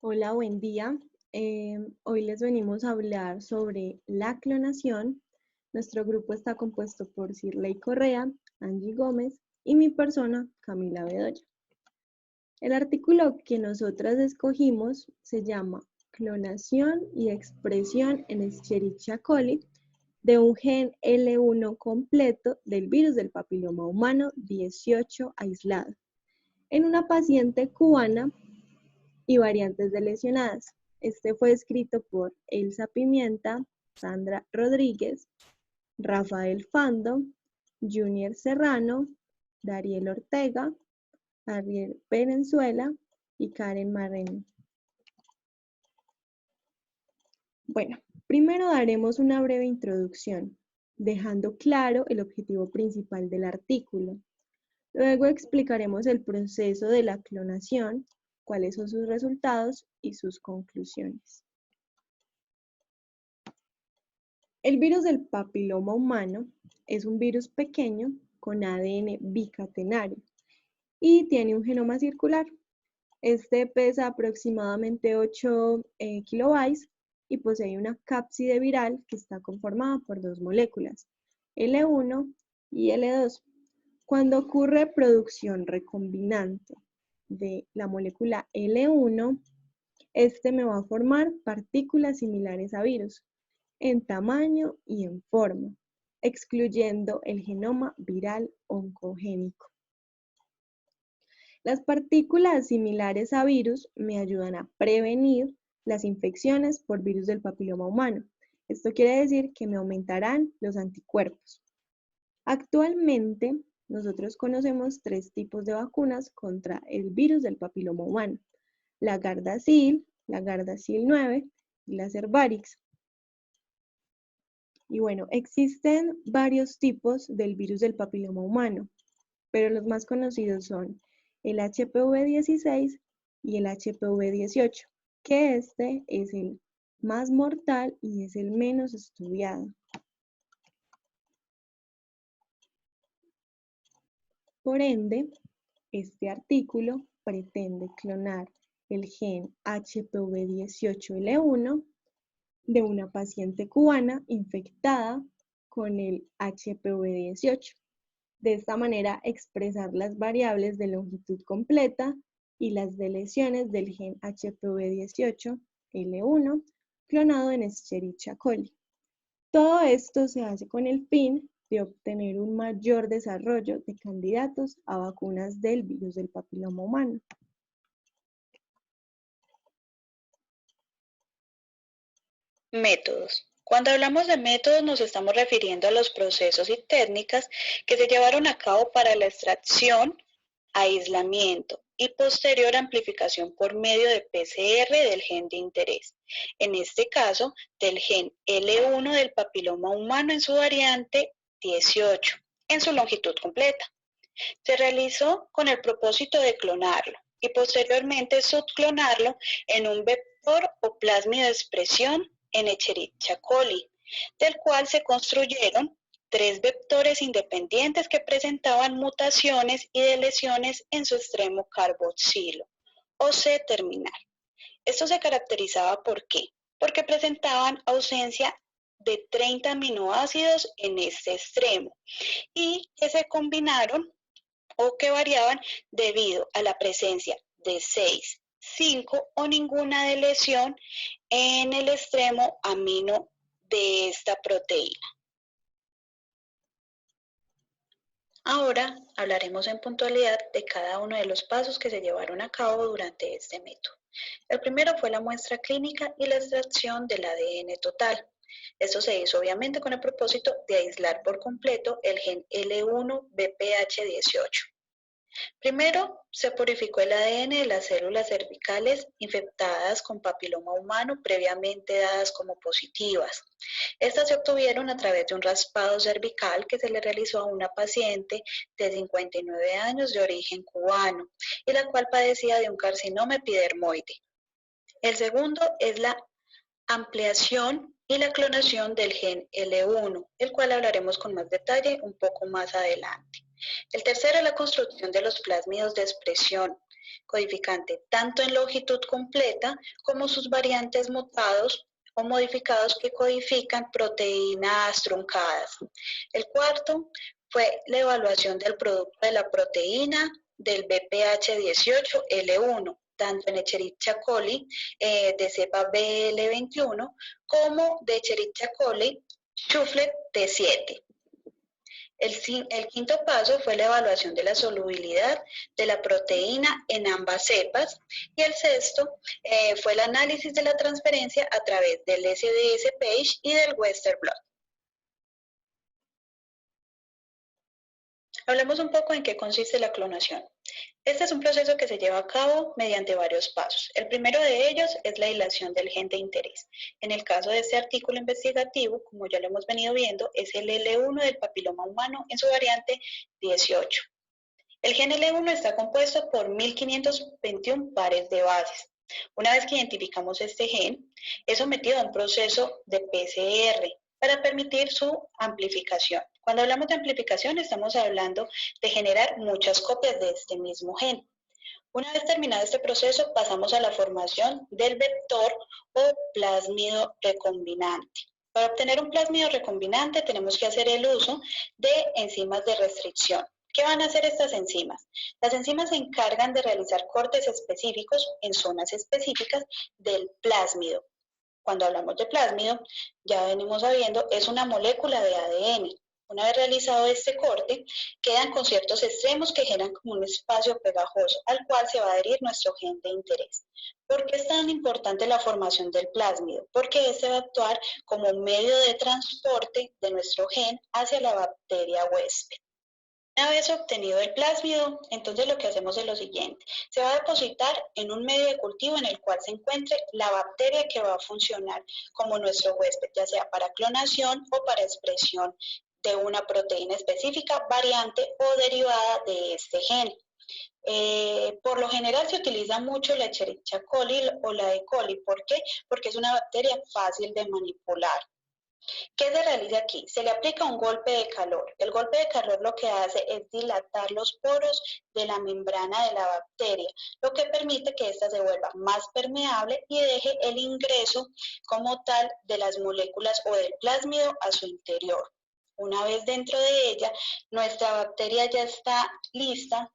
Hola, buen día. Hoy les venimos a hablar sobre la clonación. Nuestro grupo está compuesto por Cirley Correa, Angie Gómez y mi persona, Camila Bedoya. El artículo que nosotras escogimos se llama Clonación y expresión en Escherichia coli de un gen L1 completo del virus del papiloma humano 18 aislado en una paciente cubana y variantes de lesionadas. Este fue escrito por Elsa Pimienta, Sandra Rodríguez, Rafael Fando, Junior Serrano, Dariel Ortega, Ariel Venezuela y Karen Marrero. Bueno, primero daremos una breve introducción, dejando claro el objetivo principal del artículo. Luego explicaremos el proceso de la clonación, cuáles son sus resultados y sus conclusiones. El virus del papiloma humano es un virus pequeño con ADN bicatenario y tiene un genoma circular. Este pesa aproximadamente 8 kilobytes y posee una cápside viral que está conformada por dos moléculas, L1 y L2. Cuando ocurre producción recombinante de la molécula L1, este me va a formar partículas similares a virus en tamaño y en forma, excluyendo el genoma viral oncogénico. Las partículas similares a virus me ayudan a prevenir las infecciones por virus del papiloma humano. Esto quiere decir que me aumentarán los anticuerpos. Actualmente, nosotros conocemos tres tipos de vacunas contra el virus del papiloma humano: la Gardasil, la Gardasil 9 y la Cervarix. Y bueno, existen varios tipos del virus del papiloma humano, pero los más conocidos son el HPV-16 y el HPV-18, que este es el más mortal y es el menos estudiado. Por ende, este artículo pretende clonar el gen HPV-18L1 de una paciente cubana infectada con el HPV-18. De esta manera, expresar las variables de longitud completa y las de lesiones del gen HPV-18L1 clonado en Escherichia coli. Todo esto se hace con el fin de obtener un mayor desarrollo de candidatos a vacunas del virus del papiloma humano. Métodos. Cuando hablamos de métodos nos estamos refiriendo a los procesos y técnicas que se llevaron a cabo para la extracción, aislamiento y posterior amplificación por medio de PCR del gen de interés. En este caso, del gen L1 del papiloma humano en su variante 18, en su longitud completa. Se realizó con el propósito de clonarlo y posteriormente subclonarlo en un vector o plásmido de expresión en Escherichia coli, del cual se construyeron 3 vectores independientes que presentaban mutaciones y deleciones en su extremo carboxilo o C-terminal. Esto se caracterizaba ¿por qué? Porque presentaban ausencia de 30 aminoácidos en este extremo y que se combinaron o que variaban debido a la presencia de 6, 5 o ninguna deleción en el extremo amino de esta proteína. Ahora hablaremos en puntualidad de cada uno de los pasos que se llevaron a cabo durante este método. El primero fue la muestra clínica y la extracción del ADN total. Esto se hizo obviamente con el propósito de aislar por completo el gen L1-BPH18. Primero, se purificó el ADN de las células cervicales infectadas con papiloma humano previamente dadas como positivas. Estas se obtuvieron a través de un raspado cervical que se le realizó a una paciente de 59 años de origen cubano y la cual padecía de un carcinoma epidermoide. El segundo es la ampliación y la clonación del gen L1, el cual hablaremos con más detalle un poco más adelante. El tercero es la construcción de los plásmidos de expresión codificante tanto en longitud completa como sus variantes mutados o modificados que codifican proteínas truncadas. El cuarto fue la evaluación del producto de la proteína del BPH18L1, tanto en Escherichia coli de cepa BL21 como de Escherichia coli Shuflet T7. El quinto paso fue la evaluación de la solubilidad de la proteína en ambas cepas y el sexto fue el análisis de la transferencia a través del SDS-Page y del Western blot. Hablemos un poco en qué consiste la clonación. Este es un proceso que se lleva a cabo mediante varios pasos. El primero de ellos es la hilación del gen de interés. En el caso de este artículo investigativo, como ya lo hemos venido viendo, es el L1 del papiloma humano en su variante 18. El gen L1 está compuesto por 1521 pares de bases. Una vez que identificamos este gen, es sometido a un proceso de PCR para permitir su amplificación. Cuando hablamos de amplificación, estamos hablando de generar muchas copias de este mismo gen. Una vez terminado este proceso, pasamos a la formación del vector o plásmido recombinante. Para obtener un plásmido recombinante tenemos que hacer el uso de enzimas de restricción. ¿Qué van a hacer estas enzimas? Las enzimas se encargan de realizar cortes específicos en zonas específicas del plásmido. Cuando hablamos de plásmido, ya venimos sabiendo, es una molécula de ADN. Una vez realizado este corte, quedan con ciertos extremos que generan como un espacio pegajoso al cual se va a adherir nuestro gen de interés. ¿Por qué es tan importante la formación del plásmido? Porque este va a actuar como un medio de transporte de nuestro gen hacia la bacteria huésped. Una vez obtenido el plásmido, entonces lo que hacemos es lo siguiente. Se va a depositar en un medio de cultivo en el cual se encuentre la bacteria que va a funcionar como nuestro huésped, ya sea para clonación o para expresión de una proteína específica, variante o derivada de este gen. Por lo general se utiliza mucho la Escherichia coli o la E. coli. ¿Por qué? Porque es una bacteria fácil de manipular. ¿Qué se realiza aquí? Se le aplica un golpe de calor. El golpe de calor lo que hace es dilatar los poros de la membrana de la bacteria, lo que permite que ésta se vuelva más permeable y deje el ingreso como tal de las moléculas o del plásmido a su interior. Una vez dentro de ella, nuestra bacteria ya está lista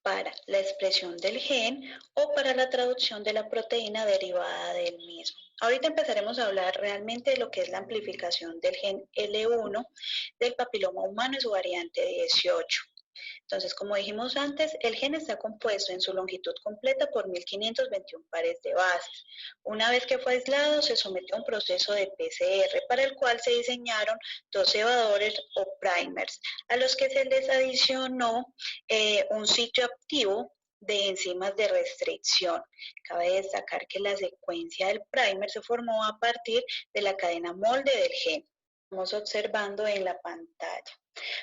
para la expresión del gen o para la traducción de la proteína derivada del mismo. Ahorita empezaremos a hablar realmente de lo que es la amplificación del gen L1 del papiloma humano en su variante 18. Entonces, como dijimos antes, el gen está compuesto en su longitud completa por 1521 pares de bases. Una vez que fue aislado, se sometió a un proceso de PCR para el cual se diseñaron dos cebadores o primers, a los que se les adicionó un sitio activo de enzimas de restricción. Cabe destacar que la secuencia del primer se formó a partir de la cadena molde del gen. Estamos observando en la pantalla.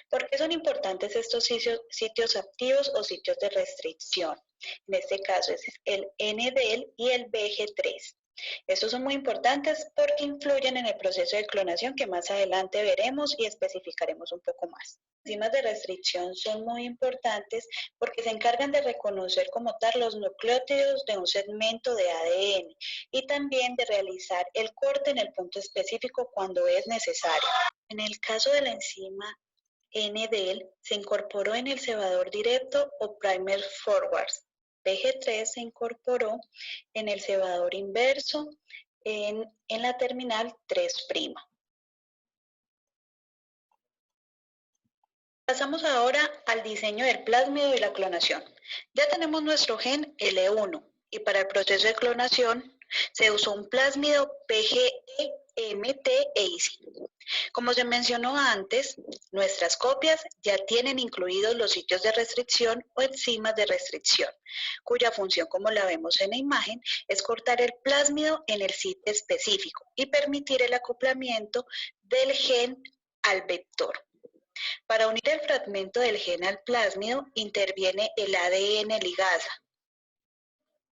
¿Por qué son importantes estos sitios activos o sitios de restricción? En este caso es el NDEL y el BG3. Estos son muy importantes porque influyen en el proceso de clonación que más adelante veremos y especificaremos un poco más. Las enzimas de restricción son muy importantes porque se encargan de reconocer como tal los nucleótidos de un segmento de ADN y también de realizar el corte en el punto específico cuando es necesario. En el caso de la enzima NDEL se incorporó en el cebador directo o primer forwards. BG3 se incorporó en el cebador inverso en la terminal 3'. Pasamos ahora al diseño del plásmido y la clonación. Ya tenemos nuestro gen L1 y para el proceso de clonación se usó un plásmido PGE-MT-EISI. Como se mencionó antes, nuestras copias ya tienen incluidos los sitios de restricción o enzimas de restricción, cuya función, como la vemos en la imagen, es cortar el plásmido en el sitio específico y permitir el acoplamiento del gen al vector. Para unir el fragmento del gen al plásmido interviene el ADN ligasa.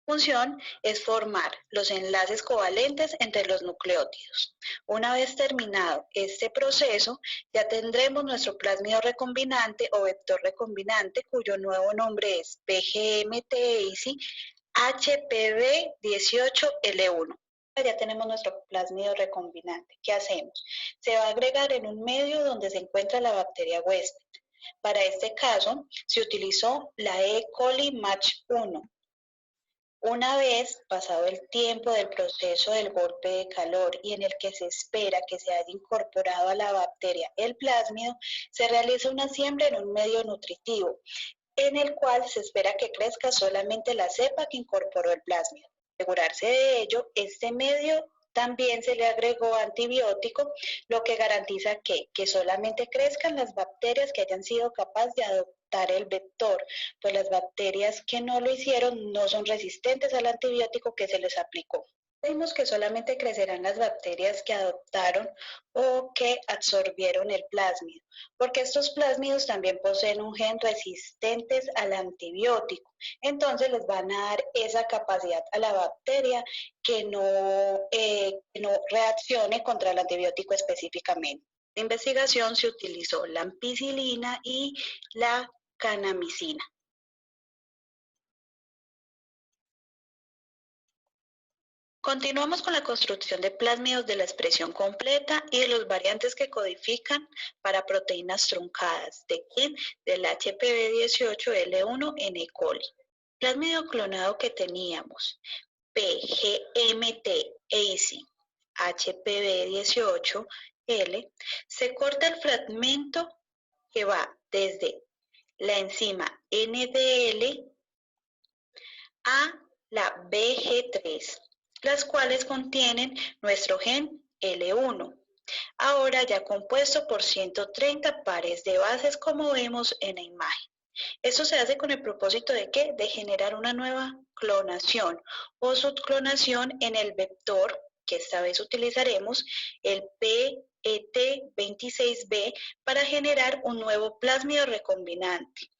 función es formar los enlaces covalentes entre los nucleótidos. Una vez terminado este proceso, ya tendremos nuestro plásmido recombinante o vector recombinante, cuyo nuevo nombre es PGMT-EIC HPV18L1. Ya tenemos nuestro plásmido recombinante. ¿Qué hacemos? Se va a agregar en un medio donde se encuentra la bacteria huésped. Para este caso, se utilizó la E. coli Match 1. Una vez pasado el tiempo del proceso del golpe de calor y en el que se espera que se haya incorporado a la bacteria el plásmido, se realiza una siembra en un medio nutritivo, en el cual se espera que crezca solamente la cepa que incorporó el plásmido. Para asegurarse de ello, este medio también se le agregó antibiótico, lo que garantiza que solamente crezcan las bacterias que hayan sido capaces de adoptar el vector, pues las bacterias que no lo hicieron no son resistentes al antibiótico que se les aplicó. Vimos que solamente crecerán las bacterias que adoptaron o que absorbieron el plásmido, porque estos plásmidos también poseen un gen resistentes al antibiótico. Entonces les van a dar esa capacidad a la bacteria que no reaccione contra el antibiótico específicamente. En la investigación se utilizó la ampicilina y la kanamicina. Continuamos con la construcción de plásmidos de la expresión completa y de los variantes que codifican para proteínas truncadas. ¿De quién? Del HPV18L1 en E. coli. El plásmido clonado que teníamos, PGMT-EIC HPV18L, se corta el fragmento que va desde la enzima NDL a la BG3, las cuales contienen nuestro gen L1, ahora ya compuesto por 130 pares de bases como vemos en la imagen. Esto se hace con el propósito de ¿qué? De generar una nueva clonación o subclonación en el vector, que esta vez utilizaremos el PET26B para generar un nuevo plásmido recombinante,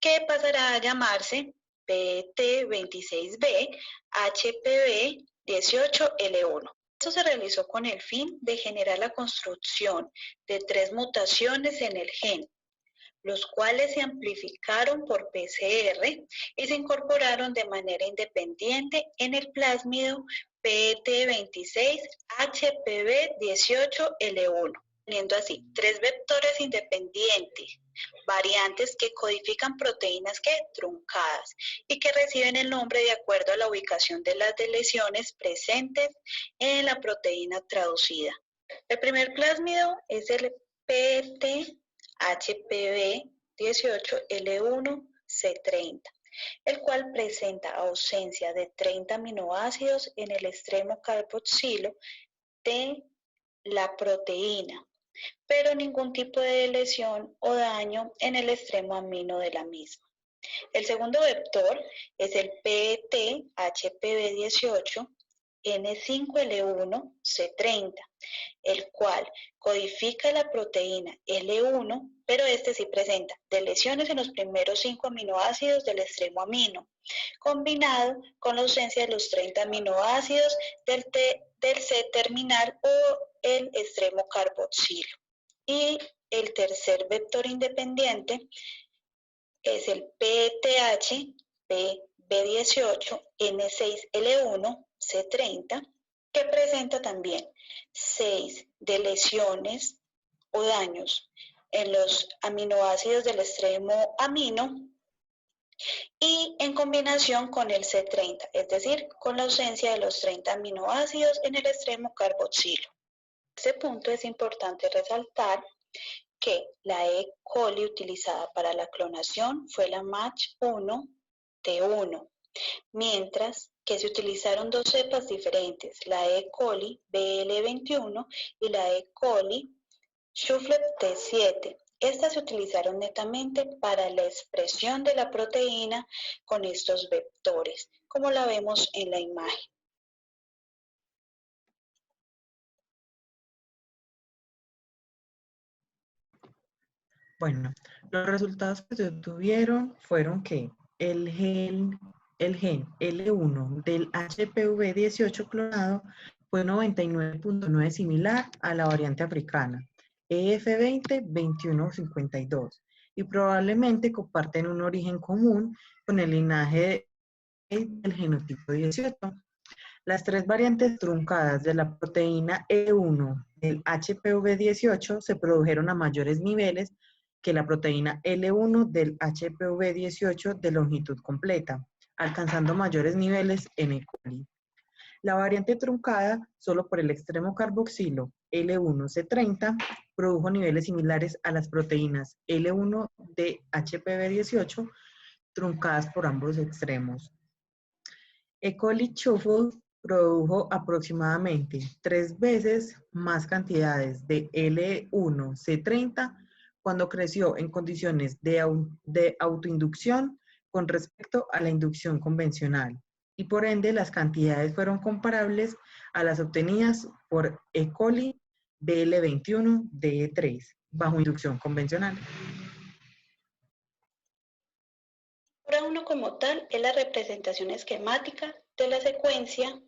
que pasará a llamarse PET26B HPV18L1. Esto se realizó con el fin de generar la construcción de 3 mutaciones en el gen, los cuales se amplificaron por PCR y se incorporaron de manera independiente en el plásmido PET26 HPV18L1, teniendo así 3 vectores independientes, variantes que codifican proteínas truncadas y que reciben el nombre de acuerdo a la ubicación de las lesiones presentes en la proteína traducida. El primer plásmido es el PET HPV18L1C30, el cual presenta ausencia de 30 aminoácidos en el extremo carboxilo de la proteína, pero ningún tipo de lesión o daño en el extremo amino de la misma. El segundo vector es el PET HPV18 N5L1C30, el cual codifica la proteína L1, pero este sí presenta deleciones en los primeros 5 aminoácidos del extremo amino, combinado con la ausencia de los 30 aminoácidos del C terminal o el extremo carboxilo. Y el tercer vector independiente es el PTH-B18N6L1C30, que presenta también 6 deleciones o daños en los aminoácidos del extremo amino y en combinación con el C30, es decir, con la ausencia de los 30 aminoácidos en el extremo carboxilo. En este punto es importante resaltar que la E. coli utilizada para la clonación fue la Match 1 T1, mientras que se utilizaron 2 cepas diferentes, la E. coli BL21 y la E. coli Shufflet T7. Estas se utilizaron netamente para la expresión de la proteína con estos vectores, como la vemos en la imagen. Bueno, los resultados que se obtuvieron fueron que el gen el gen L1 del HPV-18 clonado fue 99.9 similar a la variante africana EF20-2152 y probablemente comparten un origen común con el linaje del genotipo 18. Las tres variantes truncadas de la proteína E1 del HPV-18 se produjeron a mayores niveles que la proteína L1 del HPV-18 de longitud completa, alcanzando mayores niveles en E. coli. La variante truncada solo por el extremo carboxilo L1C30 produjo niveles similares a las proteínas L1 de HPV-18 truncadas por ambos extremos. E. coli Shuffle produjo aproximadamente 3 veces más cantidades de L1C30 cuando creció en condiciones de autoinducción con respecto a la inducción convencional, y por ende las cantidades fueron comparables a las obtenidas por E. coli BL21-DE3 bajo inducción convencional. Fora 1 como tal es la representación esquemática de la secuencia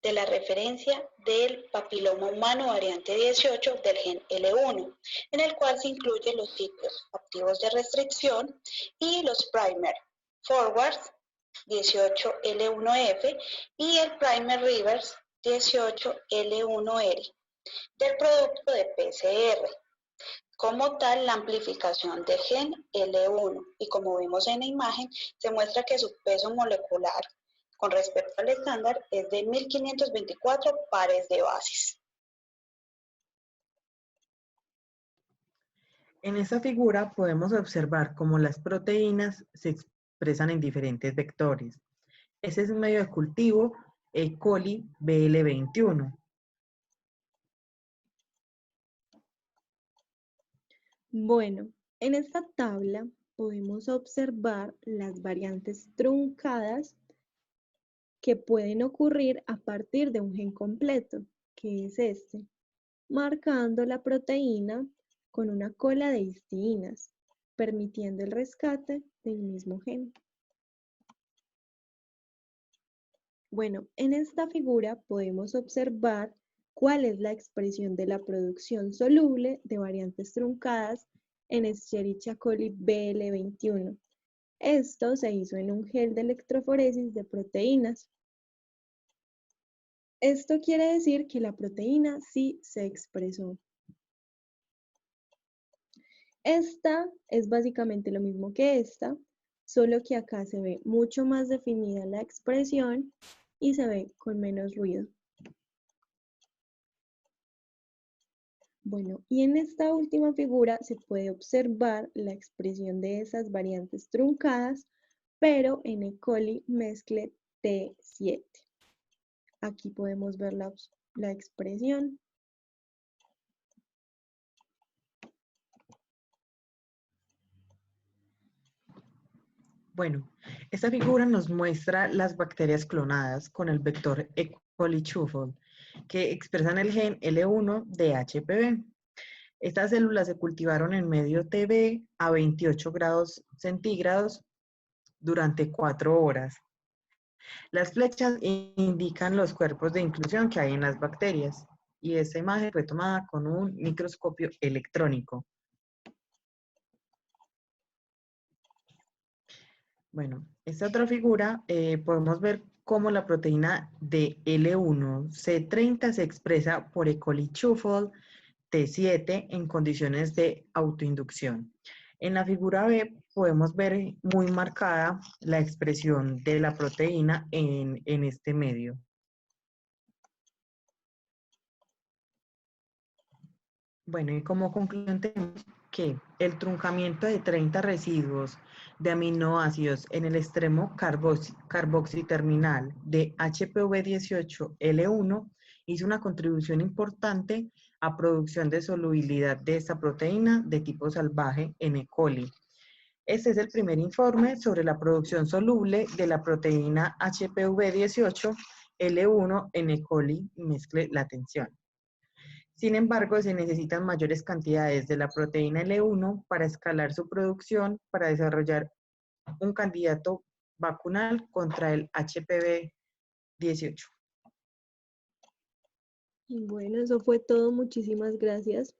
de la referencia del papiloma humano variante 18 del gen L1, en el cual se incluyen los sitios activos de restricción y los primer forwards 18L1F y el primer reverse 18L1R del producto de PCR. Como tal, la amplificación del gen L1, y como vemos en la imagen, se muestra que su peso molecular con respecto al estándar es de 1524 pares de bases. En esta figura podemos observar cómo las proteínas se expresan en diferentes vectores. Ese es un medio de cultivo E. coli BL21. Bueno, en esta tabla podemos observar las variantes truncadas que pueden ocurrir a partir de un gen completo, que es este, marcando la proteína con una cola de histidinas, permitiendo el rescate del mismo gen. Bueno, en esta figura podemos observar cuál es la expresión de la producción soluble de variantes truncadas en Escherichia coli BL21. Esto se hizo en un gel de electroforesis de proteínas. Esto quiere decir que la proteína sí se expresó. Esta es básicamente lo mismo que esta, solo que acá se ve mucho más definida la expresión y se ve con menos ruido. Bueno, y en esta última figura se puede observar la expresión de esas variantes truncadas, pero en E. coli mezcle T7. Aquí podemos ver la expresión. Bueno, esta figura nos muestra las bacterias clonadas con el vector E. coli Shuffle, que expresan el gen L1 de HPV. Estas células se cultivaron en medio TB a 28 grados centígrados durante 4 horas. Las flechas indican los cuerpos de inclusión que hay en las bacterias, y esta imagen fue tomada con un microscopio electrónico. Bueno, esta otra figura podemos ver cómo la proteína de L1C30 se expresa por E. coli Shuffle T7 en condiciones de autoinducción. En la figura B podemos ver muy marcada la expresión de la proteína en este medio. Bueno, y como conclusión tenemos que el truncamiento de 30 residuos de aminoácidos en el extremo carboxiterminal de HPV-18L1 hizo una contribución importante a producción de solubilidad de esta proteína de tipo salvaje en E. coli. Este es el primer informe sobre la producción soluble de la proteína HPV-18L1 en E. coli mezcle la atención. Sin embargo, se necesitan mayores cantidades de la proteína L1 para escalar su producción para desarrollar un candidato vacunal contra el HPV-18. Bueno, eso fue todo. Muchísimas gracias.